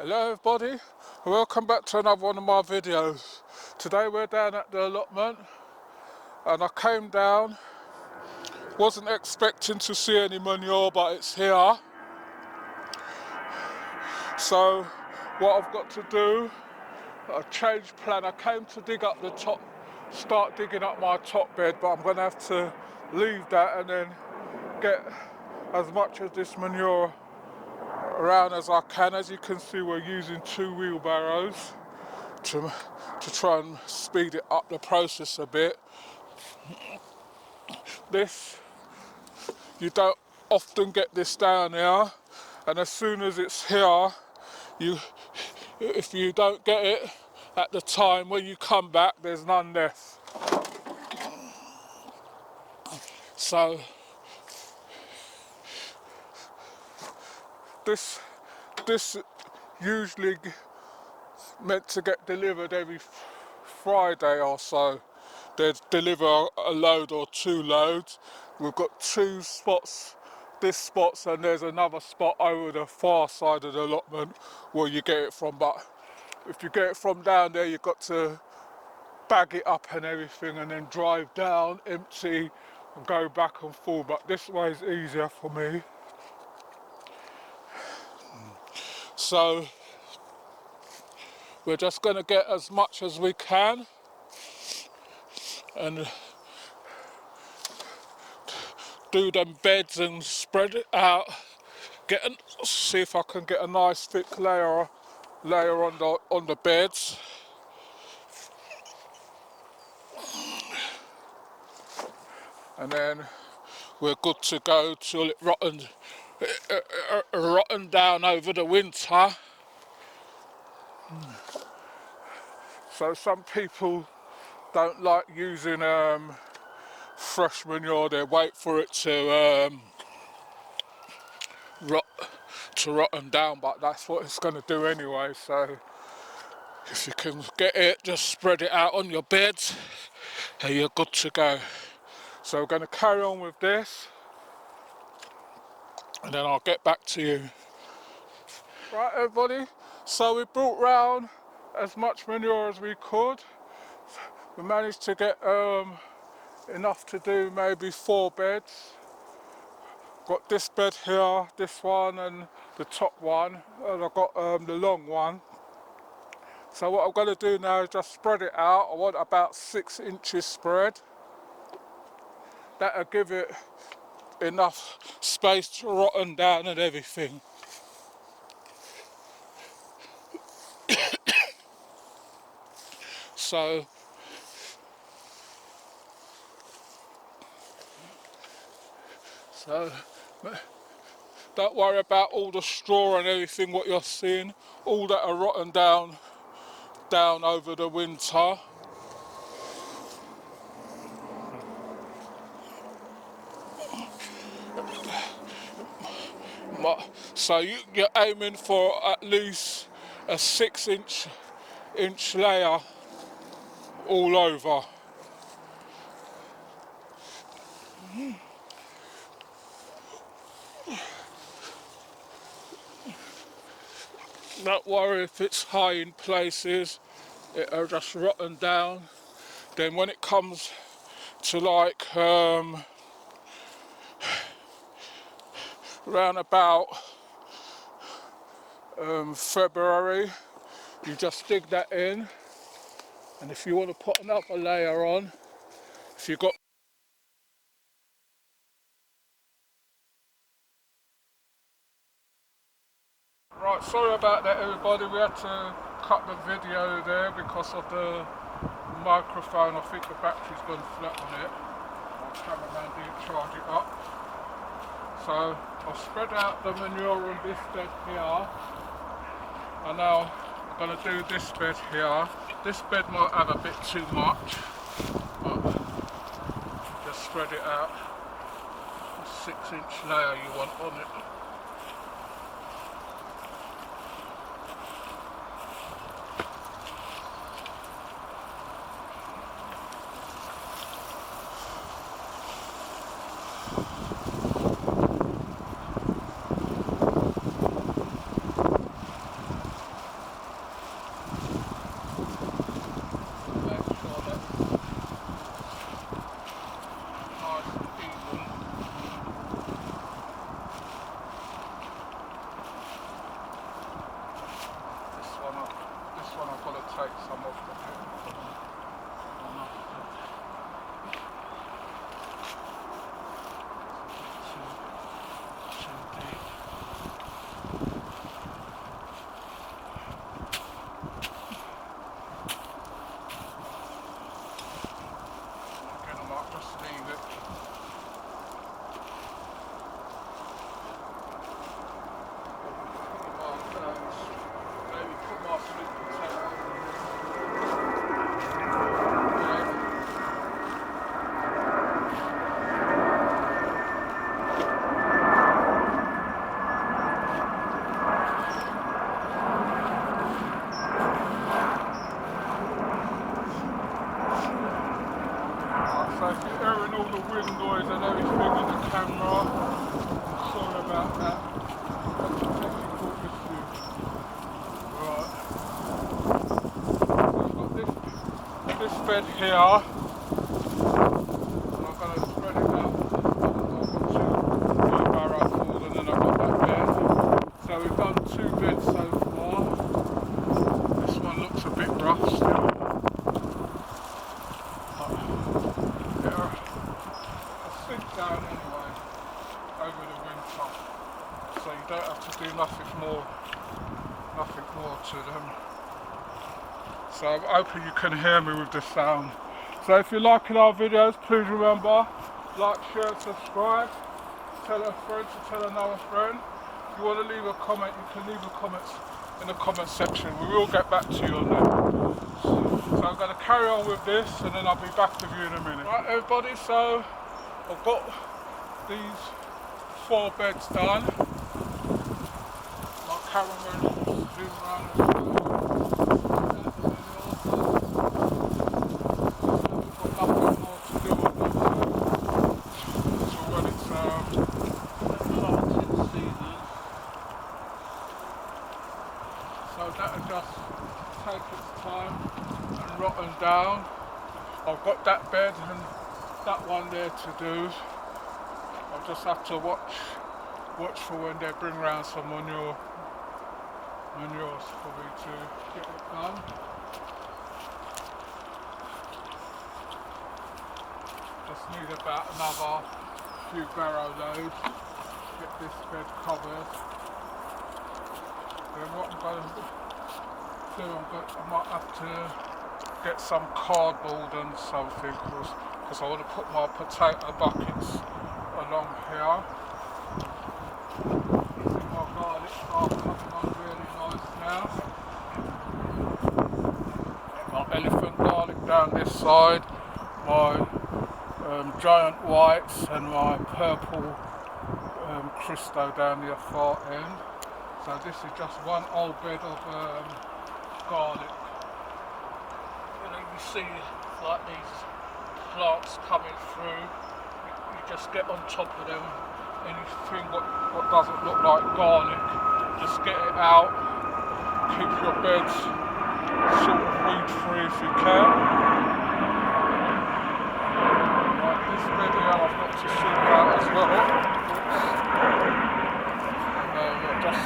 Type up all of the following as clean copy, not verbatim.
Hello everybody, welcome back to another one of my videos. Today we're down at the allotment and I came down, wasn't expecting to see any manure but it's here. So what I've got to do, a change plan. I came to dig up the top, start digging up my top bed, but I'm going to have to leave that and then get as much of this manure around as I can. As you can see, we're using 2 wheelbarrows to try and speed it up the process a bit. This, you don't often get this down here, and as soon as it's here, if you don't get it at the time when you come back, there's none left. So this usually meant to get delivered every Friday or so. They'd deliver a load or 2 loads. We've got 2 spots, this spot, and there's another spot over the far side of the allotment where you get it from, but if you get it from down there, you've got to bag it up and everything and then drive down, empty and go back and forth, but this way is easier for me. So we're just going to get as much as we can and do them beds and spread it out. See if I can get a nice thick layer on the beds. And then we're good to go till it rotten down over the winter. So some people don't like using fresh manure. They wait for it to rotten down, but that's what it's going to do anyway. So if you can get it, just spread it out on your beds and you're good to go. So we're going to carry on with this and then I'll get back to you. Right everybody, so we brought round as much manure as we could. We managed to get enough to do maybe 4 beds. Got this bed here, this one and the top one, and I've got the long one. So what I'm going to do now is just spread it out. I want about 6 inches spread. That'll give it enough space to rotten down and everything. So don't worry about all the straw and everything what you're seeing, all that are rotten down over the winter. So you're aiming for at least a 6-inch layer all over. Don't worry if it's high in places, it'll just rotten down. Then when it comes to like around about February, you just dig that in, and if you want to put another layer on, if you've got Right, sorry about that everybody, we had to cut the video there because of the microphone. I think the battery's gone flat on it. My cameraman didn't charge it up. So I've spread out the manure on this bed here, and now I'm going to do this bed here. This bed might have a bit too much, but just spread it out. A 6-inch layer you want on it. bed here, and I'm going to spread it out. I've got two barrows full, and then I've got that bed. So we've done 2 beds so far. This one looks a bit rough still. But they'll sink down anyway over the winter. So you don't have to do nothing more to them. So I'm hoping you can hear me with the sound. So if you're liking our videos, please remember, like, share, subscribe, tell a friend to tell another friend. If you want to leave a comment, you can leave a comment in the comment section. We will get back to you on that. So I'm going to carry on with this, and then I'll be back with you in a minute. Right everybody, so I've got these 4 beds done. My cameraman zoom around as well. So that'll just take its time and rotten down. I've got that bed and that one there to do. I'll just have to watch for when they bring round some manures for me to get it done. Just need about another few barrow loads to get this bed covered. Then what I'm going to do, I might have to get some cardboard and something, because I want to put my potato buckets along here. See my garlic are coming on really nice now. My elephant garlic down this side, my giant whites and my purple Cristo down the far end. So this is just one old bed of garlic. You know, you see like these plants coming through. You just get on top of them. Anything what doesn't look like garlic, just get it out. Keep your beds sort of weed free if you can. Right, this bed here I've got to sort out as well. Just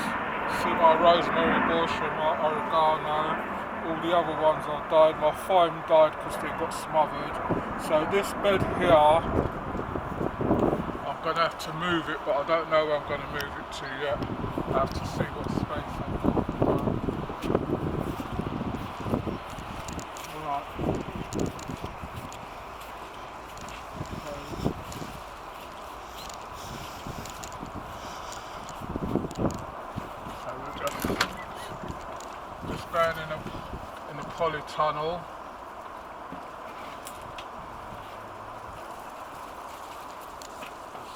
see my rosemary bush and my oregano. All the other ones have died. My thyme died because they got smothered. So this bed here, I'm going to have to move it, but I don't know where I'm going to move it to yet. I have to see what space I've got. Right. So we're just going in the polytunnel.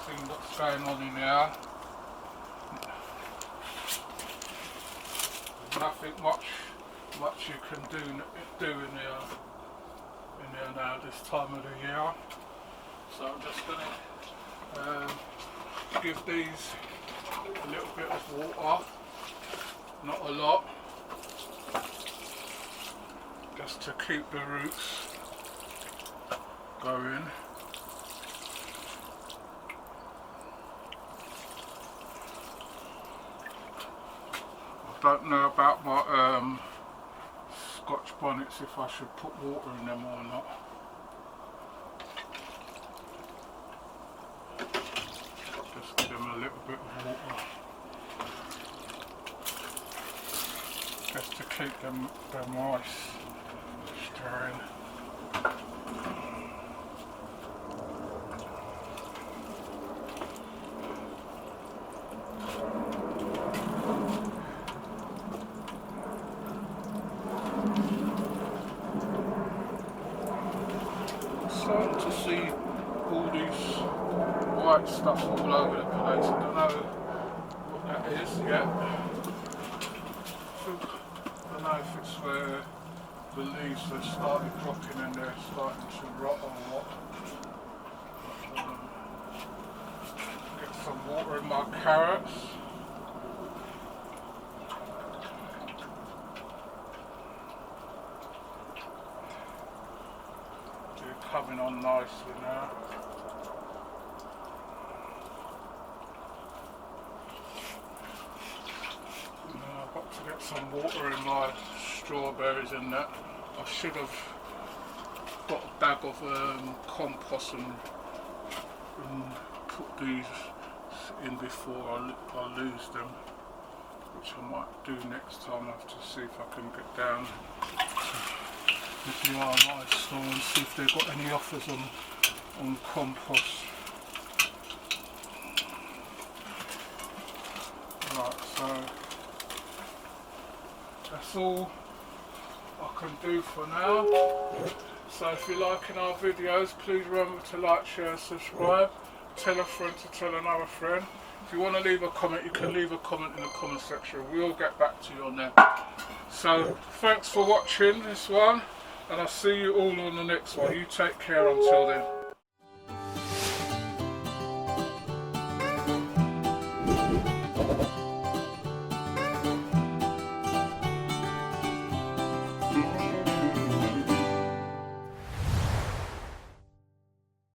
See what's going on in there. Nothing much you can do in there now this time of the year. So I'm just going to give these a little bit of water, not a lot, just to keep the roots going. I don't know about my Scotch bonnets, if I should put water in them or not. Just give them a little bit of water, just to keep them moist. Stirring. Starting to see all these white stuff all over the place. I don't know what that is yet. I don't know if it's where the leaves have started dropping and they're starting to rot or what. Get some water in my carrots. coming on nicely now. I've got to get some water in my strawberries and that. I should have got a bag of compost and put these in before I lose them, which I might do next time. I have to see if I can get down to the RI store and see if they've got any offers on compost. Right, so that's all I can do for now. So if you're liking our videos, please remember to like, share, subscribe. Tell a friend to tell another friend. If you want to leave a comment, you can leave a comment in the comment section. We'll get back to you on that. So thanks for watching this one, and I'll see you all on the next one. You take care until then.